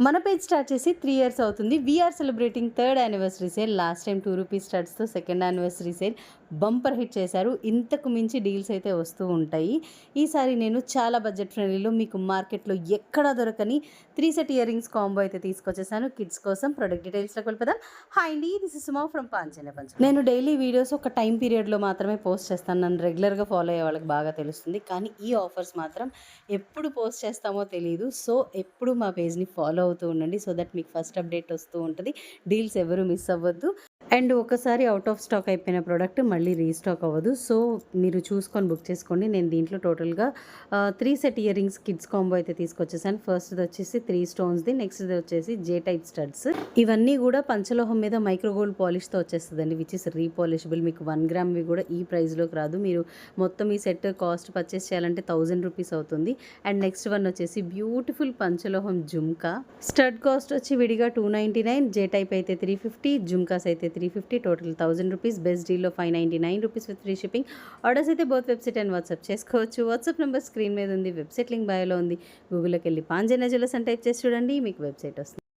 మన page start చేసి 3 years అవుతుంది. We are celebrating third anniversary sale. Last time రూ. 2 స్టార్ట్స్‌తో second anniversary sale bumper hit చేశారు. ఇంతకు మించి డీల్స్ అయితే వస్తూ ఉంటాయి. ఈసారి నేను చాలా బడ్జెట్ ఫ్రెండ్లీలో మీకు మార్కెట్‌లో ఎక్కడా దొరకని 3 సెట్ ఇయర్ రింగ్స్ కాంబో అయితే తీసుకొచ్చేసాను కిడ్స్ కోసం. ప్రొడక్ట్ డీటెయిల్స్‌లోకి వెళ్ళిపోదాం. హాయ్ అండి, this is Suma from Panchajanya punch. నేను డైలీ వీడియోస్ ఒక టైం పీరియడ్‌లో మాత్రమే పోస్ట్ చేస్తాను. నన్ను రెగ్యులర్‌గా ఫాలో అయ్యే వాళ్ళకి బాగా తెలుస్తుంది. కానీ ఈ ఆఫర్స్ మాత్రం ఎప్పుడు పోస్ట్ చేస్తామో తెలీదు. సో ఎప్పుడు మా పేజ్‌ని ఫాలో అవుతూ ఉండండి. సో దట్ మీకు ఫస్ట్ అప్డేట్ వస్తూ ఉంటుంది. డీల్స్ ఎవరు మిస్ అవ్వద్దు. అండ్ ఒకసారి అవుట్ ఆఫ్ స్టాక్ అయిపోయిన ప్రోడక్ట్ మళ్ళీ రీస్టాక్ అవ్వదు. సో మీరు చూసుకొని బుక్ చేసుకోండి. నేను దీంట్లో టోటల్గా 3 set ear rings kids combo అయితే తీసుకొచ్చేసాను. ఫస్ట్ది వచ్చేసి 3 స్టోన్స్ది, నెక్స్ట్ది వచ్చేసి జే టైప్ స్టడ్స్. ఇవన్నీ కూడా పంచలోహం మీద మైక్రో గోల్డ్ పాలిష్తో వచ్చేస్తుందండి, విచ్ ఇస్ రీపాలిషబుల్. మీకు 1 గ్రామ్వి కూడా ఈ ప్రైస్లోకి రాదు. మీరు మొత్తం ఈ సెట్ కాస్ట్ పర్చేస్ చేయాలంటే ₹1000 అవుతుంది. అండ్ నెక్స్ట్ వన్ వచ్చేసి బ్యూటిఫుల్ పంచలోహం జుమ్కా. స్టడ్ కాస్ట్ వచ్చి విడిగా $299, జే టైప్ అయితే $350, జుమ్కాస్ అయితే $350, టోటల్ ₹1000. బెస్ట్ డీల్లో ₹599 విత్ ఫ్రీ షిప్పింగ్. ఆర్డర్స్ అయితే బోత్ వెబ్సైట్ అండ్ వాట్సాప్ చేసుకోవచ్చు. వాట్సాప్ నెంబర్ స్క్రీన్ మీద ఉంది, వెబ్సైట్ లింక్ బయోలో ఉంది. గూగుల్లోకి వెళ్ళి పాంజన్య జ్యువెలర్స్ అని టైప్ చేసి చూడండి, మీకు వెబ్సైట్ వస్తుంది.